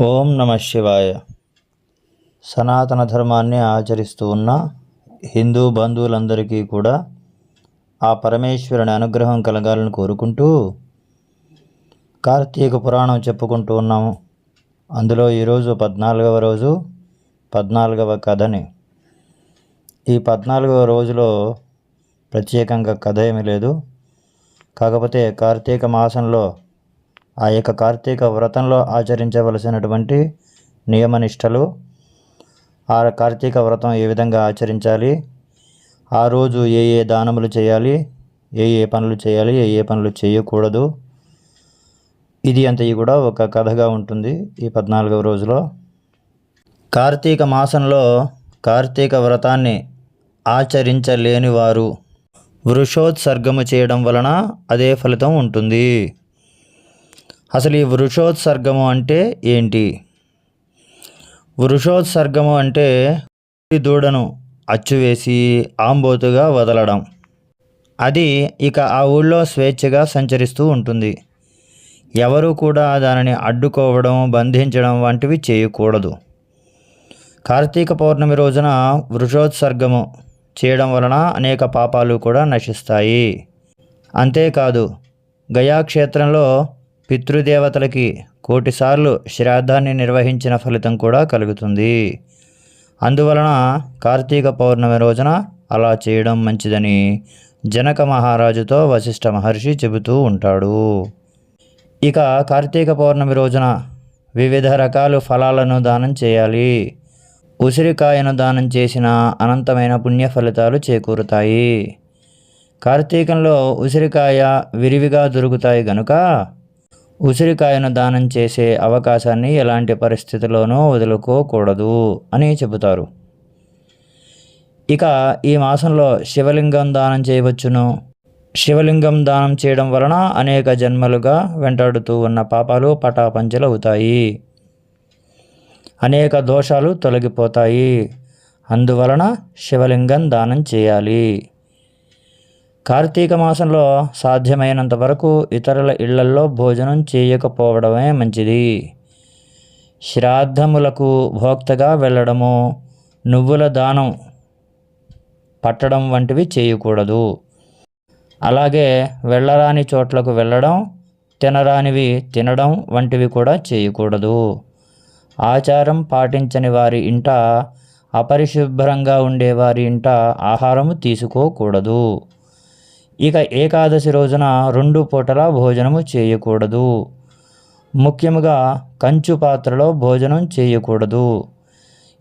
ఓం నమ శివాయ. సనాతన ధర్మాన్ని ఆచరిస్తూ ఉన్న హిందూ బంధువులందరికీ కూడా ఆ పరమేశ్వరుని అనుగ్రహం కలగాలని కోరుకుంటూ కార్తీక పురాణం చెప్పుకుంటూ ఉన్నాము. అందులో ఈరోజు 14వ రోజు 14వ కథని. ఈ 14వ రోజులో ప్రత్యేకంగా కథ ఏమీ లేదు. కాకపోతే కార్తీక మాసంలో ఆ యొక్క కార్తీక వ్రతంలో ఆచరించవలసినటువంటి నియమనిష్టలు, ఆ కార్తీక వ్రతం ఏ విధంగా ఆచరించాలి, ఆ రోజు ఏ ఏ దానములు చేయాలి, ఏ ఏ పనులు చేయాలి, ఏ ఏ పనులు చేయకూడదు, ఇది అంతయి కూడా ఒక కథగా ఉంటుంది. ఈ 14వ రోజులో కార్తీక మాసంలో కార్తీక వ్రతాన్ని ఆచరించలేని వారు వృషోత్సర్గము చేయడం వలన అదే ఫలితం ఉంటుంది. అసలు ఈ వృషోత్సర్గము అంటే ఏంటి? వృషోత్సర్గము అంటే దూడను అచ్చువేసి ఆంబోతుగా వదలడం. అది ఇక ఆ ఊళ్ళో స్వేచ్ఛగా సంచరిస్తూ ఉంటుంది. ఎవరు కూడా దానిని అడ్డుకోవడం, బంధించడం వంటివి చేయకూడదు. కార్తీక పౌర్ణమి రోజున వృషోత్సర్గము చేయడం వలన అనేక పాపాలు కూడా నశిస్తాయి. అంతేకాదు, గయాక్షేత్రంలో పితృదేవతలకి 1,000,000 సార్లు శ్రాద్ధాన్ని నిర్వహించిన ఫలితం కూడా కలుగుతుంది. అందువలన కార్తీక పౌర్ణమి రోజున అలా చేయడం మంచిదని జనక మహారాజుతో వశిష్ఠ మహర్షి చెబుతూ ఉంటాడు. ఇక కార్తీక పౌర్ణమి రోజున వివిధ రకాల ఫలాలను దానం చేయాలి. ఉసిరికాయను దానం చేసిన అనంతమైన పుణ్య ఫలితాలు చేకూరుతాయి. కార్తీకంలో ఉసిరికాయ విరివిగా దొరుకుతాయి గనుక ఉసిరికాయను దానం చేసే అవకాశాన్ని ఎలాంటి పరిస్థితుల్లోనూ వదులుకోకూడదు అని చెబుతారు. ఇక ఈ మాసంలో శివలింగం దానం చేయవచ్చును. శివలింగం దానం చేయడం వలన అనేక జన్మలుగా వెంటాడుతూ ఉన్న పాపాలు పటాపంచలవుతాయి. అనేక దోషాలు తొలగిపోతాయి. అందువలన శివలింగం దానం చేయాలి. కార్తీక మాసంలో సాధ్యమైనంత వరకు ఇతరుల ఇళ్లల్లో భోజనం చేయకపోవడమే మంచిది. శ్రాద్ధములకు భోక్తగా వెళ్ళడము, నువ్వుల దానం పట్టడం వంటివి చేయకూడదు. అలాగే వెళ్ళరాని చోట్లకు వెళ్ళడం, తినరానివి తినడం వంటివి కూడా చేయకూడదు. ఆచారం పాటించని వారి ఇంట, అపరిశుభ్రంగా ఉండేవారి ఇంట ఆహారము తీసుకోకూడదు. ఇక ఏకాదశి రోజున 2 పూటలా భోజనము చేయకూడదు. ముఖ్యముగా కంచు పాత్రలో భోజనం చేయకూడదు.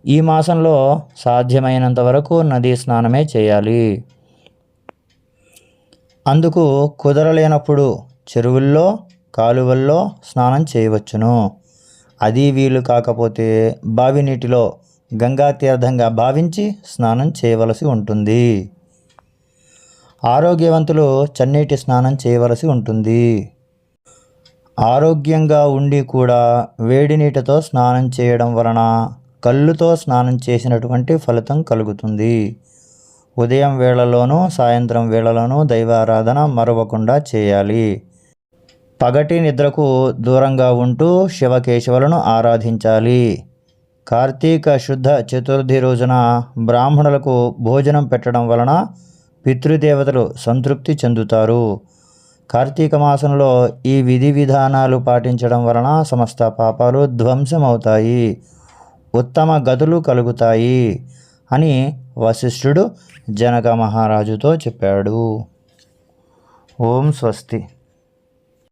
ఈ మాసంలో సాధ్యమైనంత వరకు నదీ స్నానమే చేయాలి. అందుకు కుదరలేనప్పుడు చెరువుల్లో, కాలువల్లో స్నానం చేయవచ్చును. అది వీలు కాకపోతే బావి నీటిలో గంగా తీర్థంగా భావించి స్నానం చేయవలసి ఉంటుంది. ఆరోగ్యవంతులు చన్నీటి స్నానం చేయవలసి ఉంటుంది. ఆరోగ్యంగా ఉండి కూడా వేడి నీటితో స్నానం చేయడం వలన కళ్ళుతో స్నానం చేసినటువంటి ఫలితం కలుగుతుంది. ఉదయం వేళలోనూ సాయంత్రం వేళలోనూ దైవారాధన మరవకుండా చేయాలి. పగటి నిద్రకు దూరంగా ఉంటూ శివకేశవులను ఆరాధించాలి. కార్తీక శుద్ధ చతుర్థి రోజున బ్రాహ్మణులకు భోజనం పెట్టడం వలన పితృదేవతలు సంతృప్తి చెందుతారు. కార్తీక మాసంలో ఈ విధి విధానాలు పాటించడం వలన సమస్త పాపాలు ధ్వంసమవుతాయి, ఉత్తమ గతులు కలుగుతాయి అని వశిష్ఠుడు జనక మహారాజుతో చెప్పాడు. ఓం స్వస్తి.